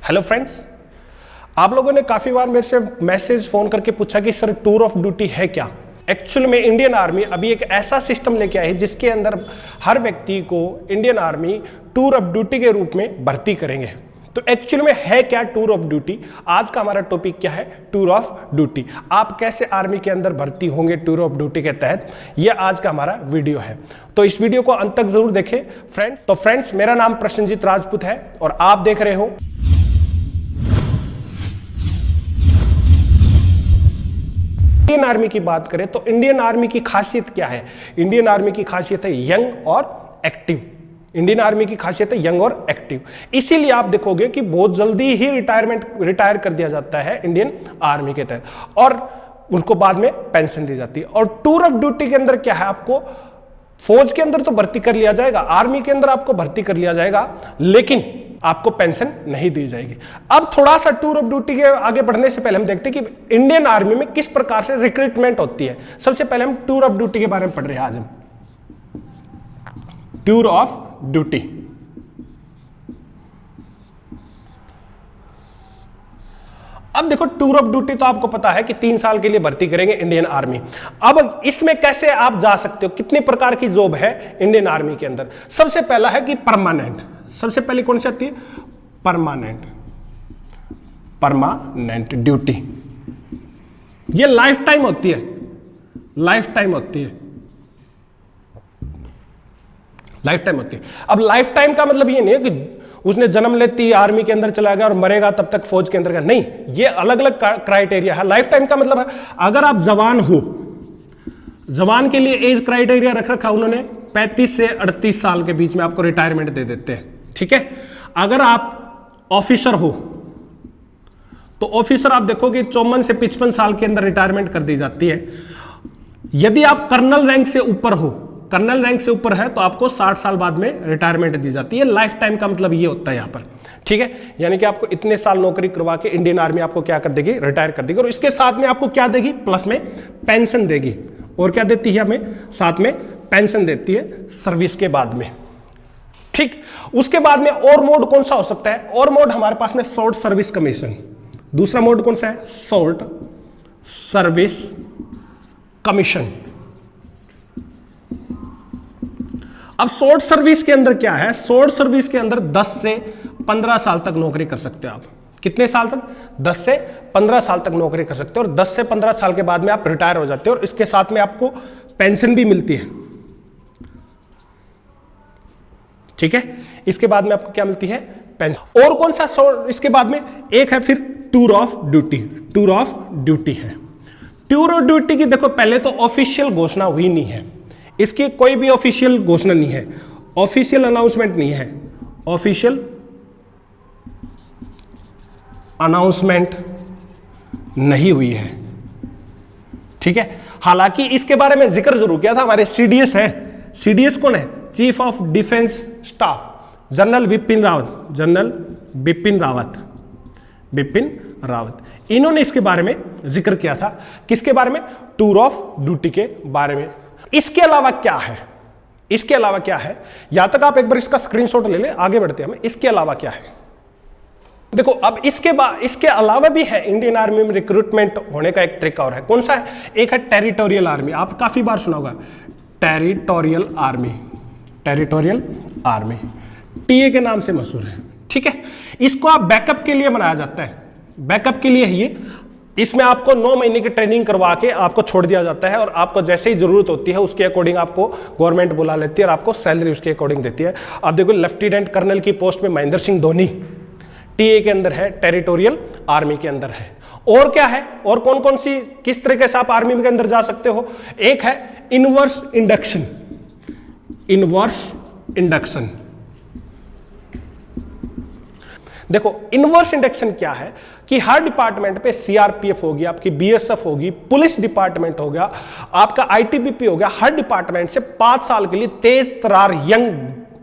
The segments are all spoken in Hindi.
हेलो फ्रेंड्स, आप लोगों ने काफ़ी बार मेरे से मैसेज फ़ोन करके पूछा कि सर टूर ऑफ ड्यूटी है क्या। एक्चुअल में इंडियन आर्मी अभी एक ऐसा सिस्टम लेके आई है जिसके अंदर हर व्यक्ति को Indian army tour of duty के रूप में भर्ती करेंगे। तो एक्चुअल में है क्या टूर ऑफ ड्यूटी? आज का हमारा टॉपिक क्या है? Tour of duty. आप कैसे आर्मी के अंदर भर्ती होंगे टूर ऑफ ड्यूटी के तहत, यह आज का हमारा वीडियो है। तो इस वीडियो को अंत तक जरूर देखें फ्रेंड्स। तो फ्रेंड्स, मेरा नाम प्रसन्नजीत राजपूत है और आप देख रहे हो इंडियन आर्मी। की बात करें तो इंडियन आर्मी की खासियत क्या है? इंडियन आर्मी की खासियत है यंग और एक्टिव। इंडियन आर्मी की खासियत है यंग और एक्टिव। इसीलिए आप देखोगे कि बहुत जल्दी ही रिटायर कर दिया जाता है इंडियन आर्मी के तहत और उनको बाद में पेंशन दी जाती है। और टूर ऑफ ड्यूटी के अंदर क्या है? आपको फौज के अंदर तो भर्ती कर लिया जाएगा, आर्मी के अंदर आपको भर्ती कर लिया जाएगा, लेकिन आपको पेंशन नहीं दी जाएगी। अब थोड़ा सा टूर ऑफ ड्यूटी के आगे बढ़ने से पहले हम देखते हैं कि इंडियन आर्मी में किस प्रकार से रिक्रूटमेंट होती है। सबसे पहले हम टूर ऑफ ड्यूटी के बारे में पढ़ रहे हैं आज हम। टूर ऑफ ड्यूटी, अब देखो टूर ऑफ ड्यूटी तो आपको पता है कि 3 साल के लिए भर्ती करेंगे इंडियन आर्मी। अब इसमें कैसे आप जा सकते हो, कितने प्रकार की जॉब है इंडियन आर्मी के अंदर? सबसे पहला है कि परमानेंट। सबसे पहले कौन सी आती है? Permanent duty. ये लाइफ टाइम होती है, लाइफ टाइम होती है, लाइफ टाइम होती है। अब लाइफ टाइम का मतलब ये नहीं है कि उसने जन्म लेती ही आर्मी के अंदर चला गया और मरेगा तब तक फौज के अंदर का, नहीं, ये अलग अलग क्राइटेरिया है। लाइफ टाइम का मतलब है अगर आप जवान हो, जवान के लिए एज क्राइटेरिया रख रखा उन्होंने 35 से 38 साल के बीच में आपको रिटायरमेंट दे देते हैं, ठीक है। अगर आप ऑफिसर हो तो ऑफिसर आप देखोगे 54 से 55 साल के अंदर रिटायरमेंट कर दी जाती है। यदि आप कर्नल रैंक से ऊपर हो, कर्नल रैंक से ऊपर है तो आपको 60 साल बाद में रिटायरमेंट दी जाती है। लाइफ टाइम का मतलब ये होता है यहाँ पर, ठीक है। यानी कि आपको इतने साल नौकरी करवा के इंडियन आर्मी आपको क्या कर देगी? रिटायर कर देगी। और इसके साथ में आपको क्या देगी? प्लस में पेंशन देगी। और क्या देती है हमें? साथ में पेंशन देती है सर्विस के बाद में, ठीक। उसके बाद में और मोड कौन सा हो सकता है? और मोड हमारे पास में शॉर्ट सर्विस कमीशन। दूसरा मोड कौन सा है? Short service commission. अब शॉर्ट सर्विस के अंदर क्या है? शॉर्ट सर्विस के अंदर 10 से 15 साल तक नौकरी कर सकते हो आप। कितने साल तक? 10 से 15 साल तक नौकरी कर सकते हो और 10 से 15 साल के बाद में आप रिटायर हो जाते हो और इसके साथ में आपको पेंशन भी मिलती है, ठीक है। इसके बाद में आपको क्या मिलती है? पेंशन। और कौन सा इसके बाद में? एक है फिर tour of duty. Tour of duty है। टूर ऑफ ड्यूटी की देखो पहले तो ऑफिशियल घोषणा हुई नहीं है, इसकी कोई भी ऑफिशियल घोषणा नहीं है, ऑफिशियल अनाउंसमेंट नहीं है, ऑफिशियल अनाउंसमेंट नहीं हुई है, ठीक है। हालांकि इसके बारे में जिक्र जरूर किया था हमारे सीडीएस है। सीडीएस कौन है? Chief of defence staff, general Bipin Rawat. General Bipin Rawat, Bipin Rawat, इन्होंने इसके बारे में जिक्र किया था। किसके बारे में? टूर ऑफ ड्यूटी के बारे में। इसके अलावा क्या है? इसके अलावा क्या है? यहां तक आप एक बार इसका स्क्रीनशॉट ले ले, आगे बढ़ते हैं हम। इसके अलावा क्या है? देखो अब इसके अलावा भी है इंडियन आर्मी में रिक्रूटमेंट होने का एक तरीका और है। कौन सा है? एक है टेरिटोरियल आर्मी। आप काफी बार सुना होगा territorial army. Territorial army TA के नाम से मशहूर है, ठीक है। इसको आप बैकअप के लिए बनाया जाता है, बैकअप के लिए है ये। इसमें आपको 9 महीने की ट्रेनिंग करवा के आपको छोड़ दिया जाता है और आपको जैसे ही जरूरत होती है उसके अकॉर्डिंग आपको गवर्नमेंट बुला लेती है और आपको सैलरी उसके अकॉर्डिंग देती है। अब देखो लेफ्टिनेंट कर्नल की पोस्ट में महेंद्र सिंह धोनी टीए के अंदर है, टेरिटोरियल आर्मी के अंदर है। और क्या है? और कौन कौन सी किस तरीके से आप आर्मी के अंदर जा सकते हो? एक है इनवर्स इंडक्शन। इनवर्स इंडक्शन, देखो इनवर्स इंडक्शन क्या है कि हर डिपार्टमेंट पे सीआरपीएफ होगी, आपकी बीएसएफ होगी, पुलिस डिपार्टमेंट हो गया, आपका आईटीबीपी हो गया, हर डिपार्टमेंट से 5 साल के लिए तेज तरार यंग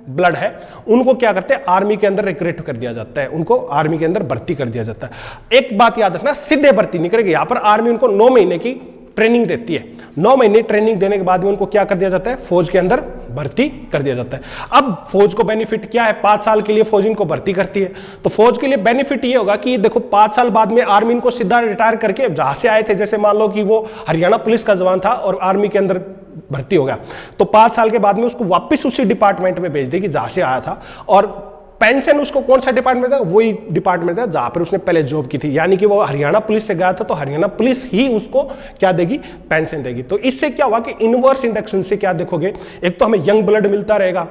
ब्लड है उनको क्या करते हैं? आर्मी के अंदर रिक्रूट कर दिया जाता है, उनको आर्मी के अंदर भर्ती कर दिया जाता है। एक बात याद रखना, सीधे भर्ती नहीं करेगी, यहां पर आर्मी उनको 9 महीने की ट्रेनिंग देती है। 9 महीने ट्रेनिंग देने के बाद में उनको क्या कर दिया जाता है? फौज के अंदर भर्ती कर दिया जाता है। अब फौज को बेनिफिट क्या है, 5 साल के लिए फौज इनको भर्ती करती है, तो फौज के लिए बेनिफिट ये होगा कि देखो 5 साल बाद में आर्मी इनको सीधा रिटायर करके, जहां से आए थे, जैसे मान लो कि वो हरियाणा पुलिस का जवान था और आर्मी के अंदर भर्ती हो गया, तो 5 साल के बाद में उसको वापस उसी डिपार्टमेंट में भेज देगी जहां से आया था, और पेंशन उसको कौन सा डिपार्टमेंट था, वही डिपार्टमेंट था जहां पर उसने पहले जॉब की थी, यानी कि वो हरियाणा पुलिस से गया था तो हरियाणा पुलिस ही उसको क्या देगी, पेंशन देगी। तो इससे क्या हुआ कि इनवर्स इंडक्शन से क्या देखोगे, एक तो हमें यंग ब्लड मिलता रहेगा,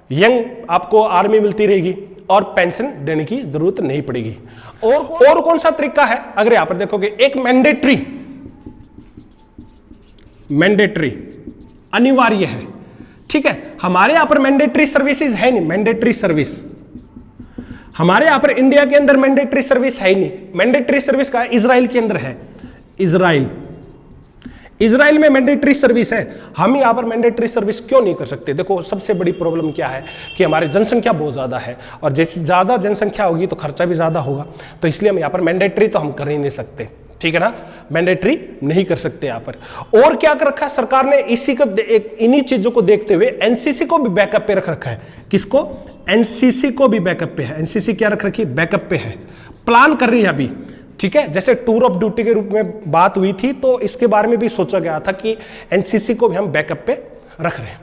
यंग आपको आर्मी मिलती रहेगी और पेंशन देने की जरूरत नहीं पड़ेगी। और कौन सा तरीका है, अगर यहां पर देखोगे, एक मैंडेटरी अनिवार्य है, ठीक है। हमारे यहां पर मैंडेटरी सर्विसेज है नहीं, मैंडेटरी सर्विस हमारे यहां पर इंडिया के अंदर मैंडेटरी सर्विस है ही नहीं। मैंडेटरी सर्विस का इजराइल के अंदर है, इजराइल में मैंडेटरी सर्विस है। हम यहां पर मैंडेटरी सर्विस क्यों नहीं कर सकते? देखो सबसे बड़ी प्रॉब्लम क्या है कि हमारी जनसंख्या बहुत ज्यादा है, और जैसे ज्यादा जनसंख्या होगी तो खर्चा भी ज्यादा होगा, तो इसलिए हम यहां पर मैंडेटरी तो हम कर ही नहीं सकते, ठीक है ना, मैंडेटरी नहीं कर सकते यहां पर। और क्या कर रखा है सरकार ने, इसी को इन्हीं चीजों को देखते हुए एनसीसी को भी बैकअप पे रख रखा है। किसको? एनसीसी को भी बैकअप पे है। एनसीसी क्या रख रखी है? बैकअप पे है, प्लान कर रही है अभी, ठीक है। जैसे टूर ऑफ ड्यूटी के रूप में बात हुई थी, तो इसके बारे में भी सोचा गया था कि एनसीसी को भी हम बैकअप पे रख रहे हैं।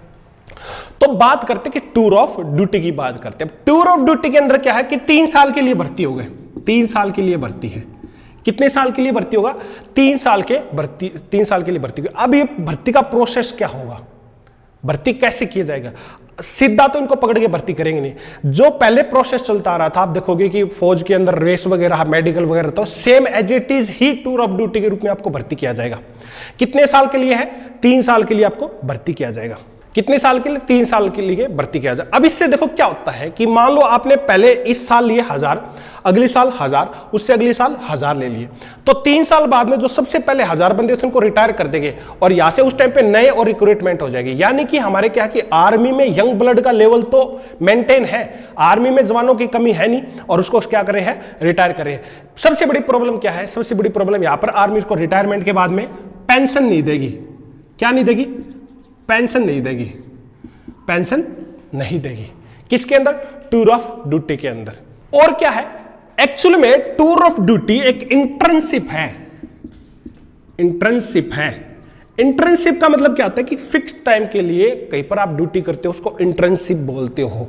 तो बात करते कि टूर ऑफ ड्यूटी की बात करते हैं। टूर ऑफ ड्यूटी के अंदर क्या है कि 3 साल के लिए भर्ती हो गए, 3 साल के लिए भर्ती है। कितने साल के लिए भर्ती होगा? 3 साल के लिए भर्ती होगी। अब ये भर्ती का प्रोसेस क्या होगा, भर्ती कैसे किया जाएगा? सीधा तो इनको पकड़ के भर्ती करेंगे नहीं। जो पहले प्रोसेस चलता आ रहा था, आप देखोगे कि फौज के अंदर रेस वगैरह, मेडिकल वगैरह, तो सेम एज इट इज ही टूर ऑफ ड्यूटी के रूप में आपको भर्ती किया जाएगा। कितने साल के लिए है? 3 साल के लिए आपको भर्ती किया जाएगा। कितने साल के लिए? 3 साल के लिए भर्ती किया जाए। अब इससे देखो क्या होता है कि मान लो आपने पहले इस साल लिए 1000, अगले साल 1000, उससे अगले साल 1000 ले लिए, तो 3 साल बाद में जो सबसे पहले 1000 बंदे थे उनको रिटायर कर देंगे, और यहां से उस टाइम पे नए और रिक्रूटमेंट हो जाएगी। यानी कि हमारे क्या है कि आर्मी में यंग ब्लड का लेवल तो मेंटेन है, आर्मी में जवानों की कमी है नहीं, और उसको क्या करे है, रिटायर करे है। सबसे बड़ी प्रॉब्लम क्या है? सबसे बड़ी प्रॉब्लम यहां पर आर्मी को रिटायरमेंट के बाद में पेंशन नहीं देगी। क्या नहीं देगी? पेंशन नहीं देगी, पेंशन नहीं देगी। किसके अंदर? टूर ऑफ ड्यूटी के अंदर। और क्या है, एक्चुअल में टूर ऑफ ड्यूटी एक इंटर्नशिप है। इंटर्नशिप का मतलब क्या होता है कि फिक्स टाइम के लिए कहीं पर आप ड्यूटी करते हो, उसको इंटर्नशिप बोलते हो,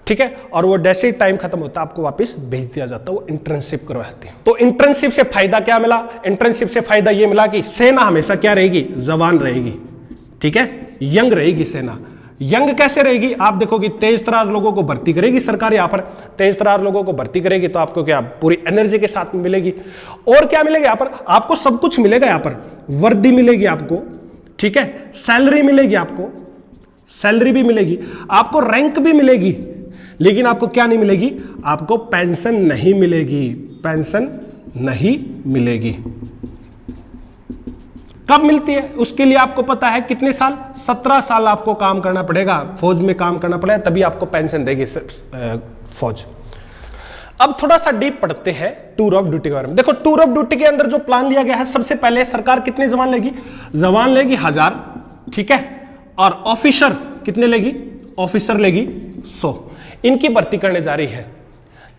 ठीक है। और वो जैसे ही टाइम खत्म होता है आपको वापस भेज दिया जाता है, वो इंटर्नशिप करवाते हैं। तो इंटर्नशिप से फायदा क्या मिला? इंटर्नशिप से फायदा ये मिला कि सेना हमेशा क्या रहेगी? जवान रहेगी, ठीक है, यंग रहेगी सेना। यंग कैसे रहेगी? आप देखोगे तेज तरार लोगों को भर्ती करेगी सरकार, यहां पर तेज तरार लोगों को भर्ती करेगी, तो आपको क्या पूरी एनर्जी के साथ मिलेगी। और क्या मिलेगा यहां पर? आपको सब कुछ मिलेगा, यहां पर वर्दी मिलेगी आपको, ठीक है, सैलरी मिलेगी आपको, सैलरी भी मिलेगी आपको, रैंक भी मिलेगी, लेकिन आपको क्या नहीं मिलेगी? आपको पेंशन नहीं मिलेगी, पेंशन नहीं मिलेगी। कब मिलती है? उसके लिए आपको पता है कितने साल? 17 साल आपको काम करना पड़ेगा, फौज में काम करना पड़ेगा, तभी आपको पेंशन देगी फौज। अब थोड़ा सा डीप पढ़ते हैं टूर ऑफ ड्यूटी के बारे में। देखो टूर ऑफ ड्यूटी के अंदर जो प्लान लिया गया है, सबसे पहले सरकार कितने जवान लेगी? जवान लेगी 1000, ठीक है, और ऑफिसर कितने लेगी? ऑफिसर लेगी 100। इनकी भर्ती करने जा रही है।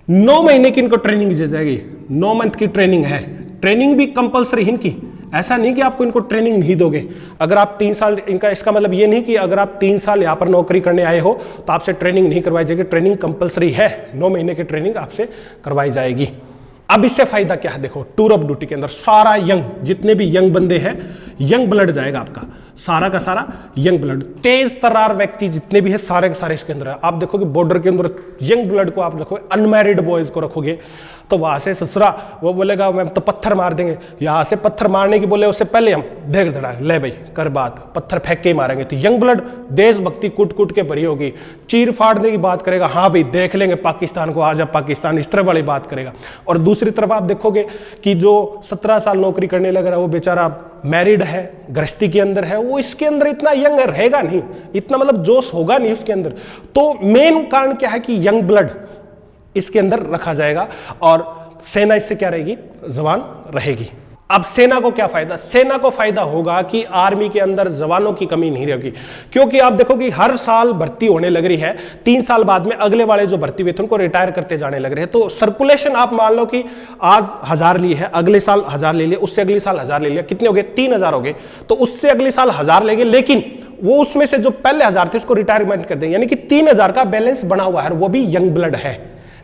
9 महीने की इनको ट्रेनिंग दी जाएगी, 9 मंथ की ट्रेनिंग है। ट्रेनिंग भी कंपलसरी इनकी, ऐसा नहीं कि आपको इनको ट्रेनिंग नहीं दोगे। अगर आप 3 साल, इनका इसका मतलब ये नहीं कि अगर आप 3 साल यहाँ पर नौकरी करने आए हो तो आपसे ट्रेनिंग नहीं करवाई जाएगी। ट्रेनिंग कंपलसरी है, 9 महीने की ट्रेनिंग आपसे करवाई जाएगी। अब इससे फायदा क्या है? देखो टूर ऑफ ड्यूटी के अंदर सारा यंग, जितने भी यंग बंदे हैं, यंग ब्लड जाएगा आपका, सारा का सारा यंग ब्लड। तेज तर्रार व्यक्ति जितने भी है सारे के सारे इसके अंदर है। आप देखोगे बॉर्डर के अंदर यंग ब्लड को आप रखोगे, अनमैरिड बॉयज को रखोगे, तो वहां से ससुरा वो बोलेगा मैं तो पत्थर मार देंगे। यहां से पत्थर मारने की बोले उससे पहले हम देख धड़ा ले भाई कर बात, पत्थर फेंक के ही मारेंगे। तो यंग ब्लड देशभक्ति कुट कुट के भरी होगी, चीर फाड़ने की बात करेगा, हाँ भाई देख लेंगे पाकिस्तान को, आजा पाकिस्तान, इस तरह वाली बात करेगा। और दूसरी तरफ आप देखोगे कि जो 17 साल नौकरी करने लग रहा है वो बेचारा मैरिड है, गृहस्थी के अंदर है, वो इसके अंदर इतना यंग रहेगा नहीं, इतना मतलब जोश होगा नहीं उसके अंदर। तो मेन कारण क्या है कि यंग ब्लड इसके अंदर रखा जाएगा और सेना इससे क्या रहेगी? जवान रहेगी। अब सेना को क्या फायदा? सेना को फायदा होगा कि आर्मी के अंदर जवानों की कमी नहीं रहेगी, क्योंकि आप देखो कि हर साल भर्ती होने लग रही है, 3 साल बाद में अगले वाले जो भर्ती हुए थे उनको रिटायर करते जाने लग रहे हैं। तो सर्कुलेशन आप मान लो कि आज 1000 ली है, अगले साल 1000 ले लिया, उससे अगले साल 1000 ले लिया, कितने हो गए? 3000 हो गए। तो उससे अगले साल 1000 लेंगे, लेकिन वो उसमें से जो पहले 1000 थे उसको रिटायरमेंट कर देंगे, यानी कि 3000 का बैलेंस बना हुआ है, वो भी यंग ब्लड है।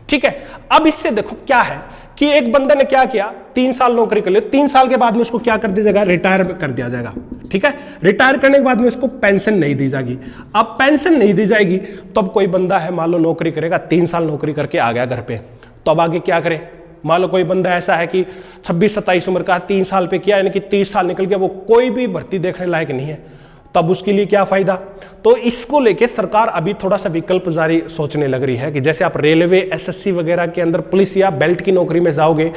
ठीक है, अब इससे देखो क्या है कि एक बंदे ने क्या किया, 3 साल नौकरी कर ली, 3 साल के बाद में उसको क्या कर दिया जाएगा? रिटायर कर दिया जाएगा। ठीक है, रिटायर करने के बाद में उसको पेंशन नहीं दी जाएगी। अब पेंशन नहीं दी जाएगी तो अब कोई बंदा है, मान लो नौकरी करेगा, 3 साल नौकरी करके आ गया घर पे, तो अब आगे क्या करे? मान लो कोई बंदा ऐसा है कि 26-27 उम्र का, 3 साल पे किया, यानी कि 30 साल निकल गया, वो कोई भी भर्ती देखने लायक नहीं है, तब उसके लिए क्या फायदा? तो इसको लेके सरकार अभी थोड़ा सा विकल्प जारी सोचने लग रही है कि जैसे आप रेलवे, एसएससी वगैरह के अंदर पुलिस या बेल्ट की नौकरी में जाओगे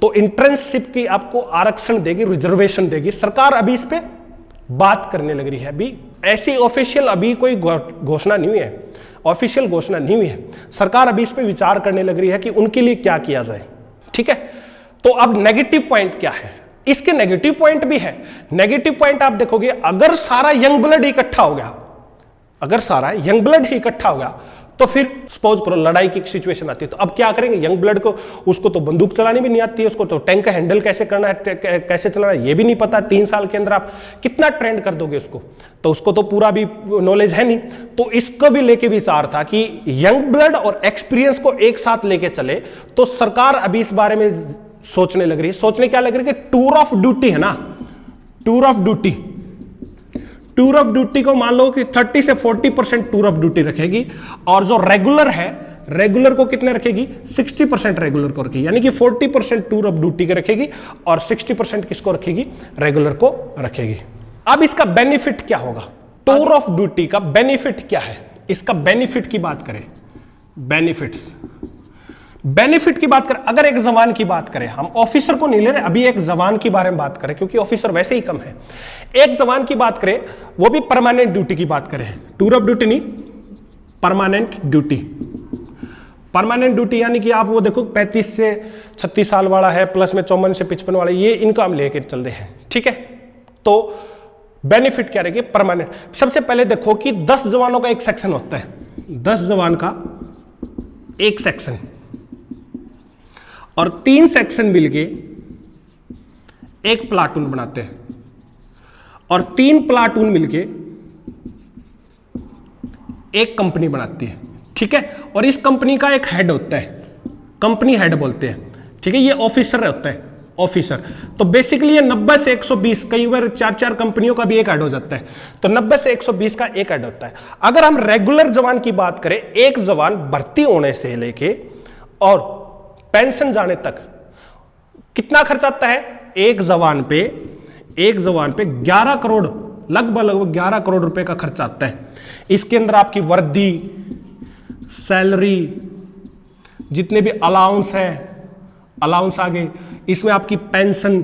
तो इंटर्नशिप की आपको आरक्षण देगी, रिजर्वेशन देगी। सरकार अभी इस पे बात करने लग रही है। अभी ऐसी ऑफिशियल अभी कोई घोषणा नहीं हुई है, ऑफिशियल घोषणा नहीं हुई है। सरकार अभी इस पे विचार करने लग रही है कि उनके लिए क्या किया जाए। ठीक है, तो अब नेगेटिव पॉइंट क्या है? इसके नेगेटिव पॉइंट भी है। नेगेटिव पॉइंट आप देखोगे, अगर सारा यंग ब्लड इकट्ठा हो गया, अगर सारा यंग ब्लड ही इकट्ठा हो गया तो फिर सपोज करो लड़ाई की सिचुएशन आती है, तो अब क्या करेंगे? यंग ब्लड को, उसको तो बंदूक चलानी भी नहीं आती है, उसको तो टैंक का हैंडल कैसे करना है, कैसे चलाना है ये भी नहीं पता। 3 साल के अंदर आप कितना ट्रेंड कर दोगे उसको? तो उसको तो पूरा भी नॉलेज है नहीं। तो इसको भी लेके विचार था कि यंग ब्लड और एक्सपीरियंस को एक साथ लेके चले, तो सरकार अभी इस बारे में सोचने लग रही है। सोचने क्या लग रही है कि टूर ऑफ ड्यूटी है ना, tour of duty, tour of duty को मान लो कि 30 से 40% टूर ऑफ ड्यूटी रखेगी, और जो रेगुलर है, रेगुलर को कितने रखेगी? 60% रेगुलर को रखेगी, यानी कि 40% टूर ऑफ ड्यूटी के रखेगी और 60% किसको रखेगी? रेगुलर को रखेगी। अब इसका बेनिफिट क्या होगा? टूर ऑफ ड्यूटी का बेनिफिट क्या है? इसका बेनिफिट की बात करें, बेनिफिट्स, बेनिफिट की बात करें, अगर एक जवान की बात करें, हम ऑफिसर को नहीं ले रहे, अभी एक जवान की बारे में बात करें क्योंकि ऑफिसर वैसे ही कम है। एक जवान की बात करें, वो भी परमानेंट ड्यूटी की बात करें, टूर ऑफ ड्यूटी नहीं, परमानेंट ड्यूटी। परमानेंट ड्यूटी यानी कि आप वो देखो 35 से 36 साल वाला है, प्लस में 54 से 55 वाला, ये इनको हम लेकर चल रहे हैं। ठीक है, तो बेनिफिट क्या रहेगी? परमानेंट। सबसे पहले देखो कि 10 जवानों का एक सेक्शन होता है, 10 जवान का एक सेक्शन, और 3 सेक्शन मिलके एक प्लाटून बनाते हैं, और 3 प्लाटून मिलके एक कंपनी बनाती है। ठीक है, और इस कंपनी का एक हेड होता है, कंपनी हेड बोलते हैं। ठीक है, ये ऑफिसर होता है, ऑफिसर। तो बेसिकली ये 90 से 120, कई बार 4-4 कंपनियों का भी एक हेड हो जाता है, तो 90 से 120 का एक हेड होता है। अगर हम रेगुलर जवान की बात करें, एक जवान भर्ती होने से लेके और पेंशन जाने तक कितना खर्च आता है? एक जवान पे 11 करोड़, लगभग 11 करोड़ रुपए का खर्च आता है। इसके अंदर आपकी वर्दी, सैलरी, जितने भी अलाउंस है, अलाउंस आ गए, इसमें आपकी पेंशन,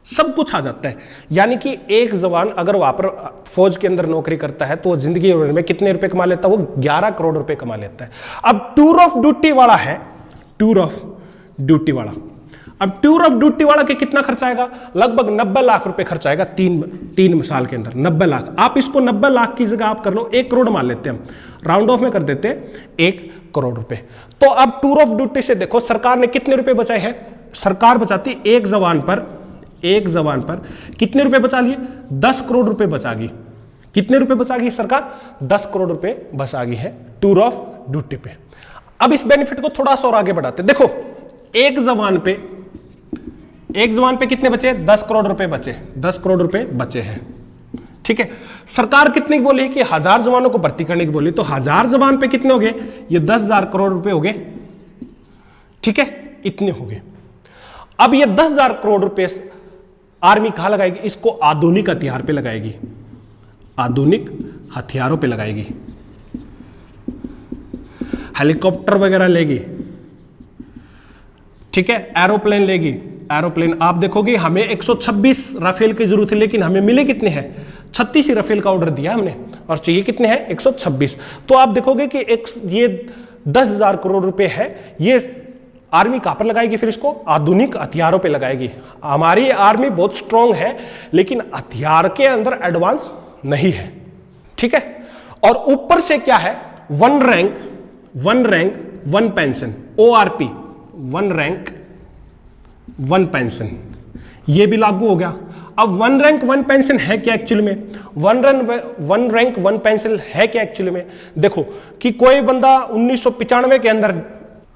सब कुछ आ जाता है। यानी कि एक जवान अगर वहां पर फौज के अंदर नौकरी करता है तो वो जिंदगी में कितने रुपए कमा लेता है? वो 11 करोड़ रुपए कमा लेता है। अब टूर ऑफ ड्यूटी वाला है, टूर ऑफ ड्यूटी वाला, अब टूर ऑफ ड्यूटी वाला के कितना खर्च आएगा? लगभग 90 लाख रुपए खर्च आएगा 3 साल के अंदर। 90 लाख, आप इसको 90 लाख की जगह आप कर लो 1 करोड़ मान लेते हैं, हम राउंड ऑफ में कर देते हैं 1 करोड़ रुपए। तो अब टूर ऑफ ड्यूटी से देखो सरकार ने कितने रुपए बचाए हैं? सरकार बचाती एक जवान पर कितने रुपए बचा लिए? 10 करोड़ रुपए बचा गई। कितने रुपए बचा गई सरकार? 10 करोड़ रुपए बचा गई है टूर ऑफ ड्यूटी पे। अब इस बेनिफिट को थोड़ा सा और आगे बढ़ाते, देखो एक जवान पे कितने बचे? 10 करोड़ रुपए बचे, 10 करोड़ रुपए बचे हैं। ठीक है, सरकार कितने की बोली कि 1000 जवानों को भर्ती करने की बोली, तो 1000 जवान पे कितने हो गए? ये 10,000 करोड़ रुपए हो गए। ठीक है, इतने हो गए। अब ये 10,000 करोड़ रुपए आर्मी कहां लगाएगी? इसको आधुनिक हथियार पे लगाएगी, आधुनिक हथियारों पे लगाएगी, हेलीकॉप्टर वगैरह लेगी। ठीक है, एरोप्लेन लेगी, एरोप्लेन। आप देखोगे हमें 126 राफेल की जरूरत है, लेकिन हमें मिले कितने हैं? 36 ही राफेल का ऑर्डर दिया हमने, और चाहिए कितने हैं? 126। तो आप देखोगे कि ये 10,000 करोड़ रुपए है, ये आर्मी कहां पर लगाएगी? फिर इसको आधुनिक हथियारों पे लगाएगी। हमारी आर्मी बहुत स्ट्रांग है लेकिन हथियार के अंदर एडवांस नहीं है, ठीक है। और ऊपर से क्या है? One rank one pension, ORP, one rank one pension, ये भी लागू हो गया। अब वन रैंक वन पेंशन है क्या एक्चुअली में? वन रैंक वन पेंशन है क्या एक्चुअली में? देखो कि कोई बंदा 1995 के अंदर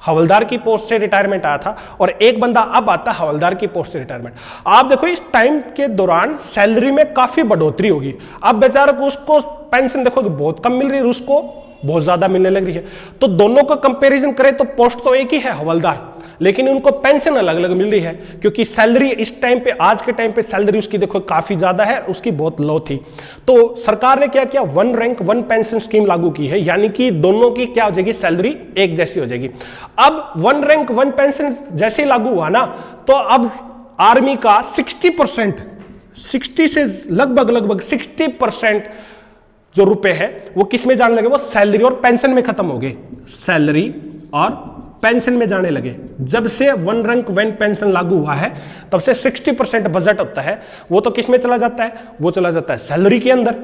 हवलदार की पोस्ट से रिटायरमेंट आया था और एक बंदा अब आता है हवलदार की पोस्ट से रिटायरमेंट। आप देखो इस टाइम के दौरान सैलरी में काफी बढ़ोतरी होगी। अब बेचारे को उसको पेंशन देखोगे बहुत कम मिल रही है, उसको बहुत ज्यादा मिलने लग रही है। तो दोनों का कंपैरिजन करें तो पोस्ट तो एक ही है हवलदार, लेकिन उनको पेंशन अलग अलग मिल रही है क्योंकि सैलरी इस टाइम पे, आज के टाइम पे सैलरी उसकी देखो काफी ज्यादा है, उसकी बहुत लो थी। तो सरकार ने क्या किया? One rank one pension scheme लागू की है, यानी कि दोनों की क्या हो जाएगी? सैलरी एक जैसी हो जाएगी। अब वन रैंक वन पेंशन जैसे लागू हुआ ना, तो अब आर्मी का 60% 60 से लगभग 60% जो रुपए है वो किस में जाने लगे? वो सैलरी और पेंशन में खत्म हो गए। सैलरी और पेंशन में जाने लगे। जब से वन रैंक वन पेंशन लागू हुआ है तब से 60% बजट होता है वो तो किस में चला जाता है? वो चला जाता है सैलरी के अंदर,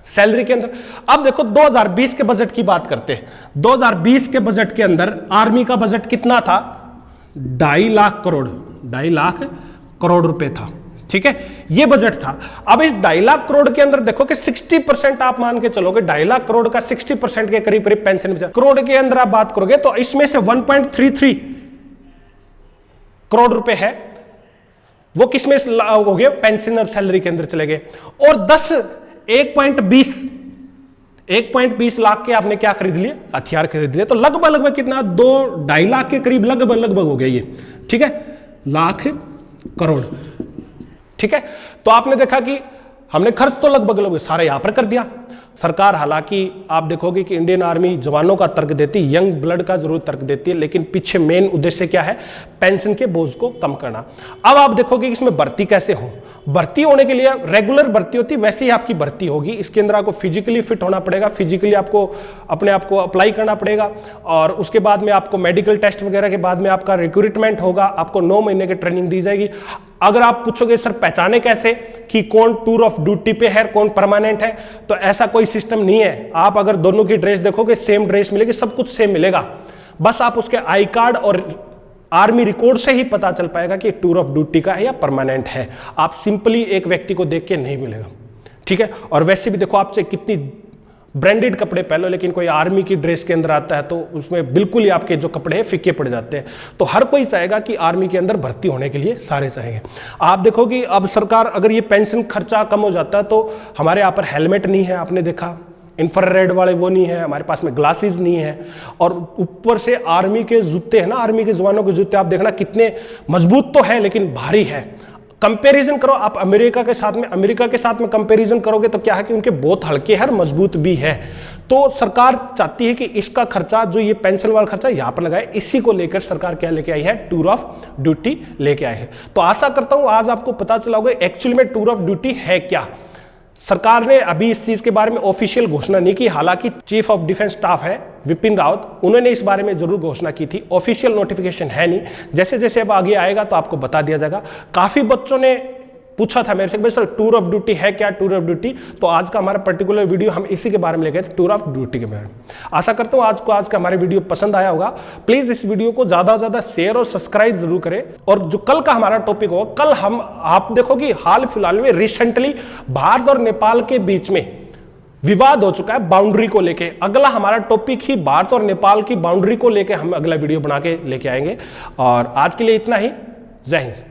सैलरी के अंदर। अब देखो 2020 के बजट की बात करते हैं। 2020 के बजट के अंदर आर्मी का बजट कितना था? 2.5 लाख करोड़ रुपए था, ठीक है, ये बजट था। अब इस 2.5 लाख करोड़ के अंदर देखो कि 60% आप मान के चलोगे, 2.5 लाख करोड़ का 60% के करीब करीब पेंशन में करोड़ के अंदर आप बात करोगे तो इसमें से 1.33 करोड़ रुपए है वो किसमें हो गए? पेंशन और सैलरी के अंदर चले गए। और 1.20 लाख के आपने क्या खरीद लिए? हथियार खरीद लिए। तो लगभग कितना? 2-2.5 लाख के करीब लगभग हो गया ये, ठीक है, लाख करोड़, ठीक है। तो आपने देखा कि हमने खर्च तो लगभग सारा यहां पर कर दिया सरकार। हालांकि आप देखोगे कि इंडियन आर्मी जवानों का तर्क देती है, यंग ब्लड का जरूर तर्क देती है, लेकिन पीछे मेन उद्देश्य क्या है? पेंशन के बोझ को कम करना। अब आप देखोगे कि इसमें भर्ती कैसे हो। भर्ती होने के लिए रेगुलर भर्ती होती है, वैसे ही आपकी भर्ती होगी। इसके अंदर आपको फिजिकली फिट होना पड़ेगा, फिजिकली आपको अपने आप को अप्लाई करना पड़ेगा और उसके बाद में आपको मेडिकल टेस्ट वगैरह के बाद में आपका रिक्रूटमेंट होगा, आपको 9 महीने की ट्रेनिंग दी जाएगी। अगर आप पूछोगे सर पहचाने कैसे कि कौन टूर ऑफ ड्यूटी पे है, कौन परमानेंट है, तो ऐसा कोई सिस्टम नहीं है। आप अगर दोनों की ड्रेस देखोगे सेम ड्रेस मिलेगी, सब कुछ सेम मिलेगा, बस आप उसके आई कार्ड और आर्मी रिकॉर्ड से ही पता चल पाएगा कि टूर ऑफ ड्यूटी का है या परमानेंट है। आप सिंपली एक व्यक्ति को देख के नहीं मिलेगा, ठीक है। और वैसे भी देखो आप चाहे कितनी ब्रांडेड कपड़े पहन लो, लेकिन कोई आर्मी की ड्रेस के अंदर आता है तो उसमें बिल्कुल ही आपके जो कपड़े हैं फीके पड़ जाते हैं। तो हर कोई चाहेगा कि आर्मी के अंदर भर्ती होने के लिए सारे चाहेंगे। आप देखो कि अब सरकार अगर ये पेंशन खर्चा कम हो जाता है तो हमारे यहाँ पर हेलमेट नहीं है, आपने देखा इंफ्रारेड वाले वो नहीं है, हमारे पास में ग्लासेस नहीं है, और ऊपर से आर्मी के जूते हैं ना, आर्मी के जवानों के जूते आप देखना कितने मजबूत तो है लेकिन भारी है। कंपैरिजन करो आप अमेरिका के साथ में कंपैरिजन करोगे तो क्या है कि उनके बहुत हल्के हैं, मजबूत भी है। तो सरकार चाहती है कि इसका खर्चा जो ये पेंशन वाला खर्चा यहाँ पर लगाए। इसी को लेकर सरकार क्या लेके आई है? टूर ऑफ ड्यूटी लेके आई है। तो आशा करता हूं आज आपको पता चला होगा एक्चुअली में टूर ऑफ ड्यूटी है क्या। सरकार ने अभी इस चीज के बारे में ऑफिशियल घोषणा नहीं की, हालांकि चीफ ऑफ डिफेंस स्टाफ है विपिन रावत, उन्होंने इस बारे में जरूर घोषणा की थी। ऑफिशियल नोटिफिकेशन है नहीं, जैसे जैसे अब आगे आएगा तो आपको बता दिया जाएगा। काफी बच्चों ने पूछा था मेरे से भाई सर टूर ऑफ ड्यूटी है क्या, टूर ऑफ ड्यूटी, तो आज का हमारा पर्टिकुलर वीडियो हम इसी के बारे में लेके थे, टूर ऑफ ड्यूटी के बारे में। आशा करता हूं आज का हमारे वीडियो पसंद आया होगा। प्लीज इस वीडियो को ज्यादा से ज्यादा शेयर और सब्सक्राइब जरूर करें। और जो कल का हमारा टॉपिक होगा, कल हम आप देखो कि हाल फिलहाल में रिसेंटली भारत और नेपाल के बीच में विवाद हो चुका है बाउंड्री को लेके। अगला हमारा टॉपिक ही भारत और नेपाल की बाउंड्री को लेके हम अगला वीडियो बना के लेके आएंगे। और आज के लिए इतना ही। जय हिंद।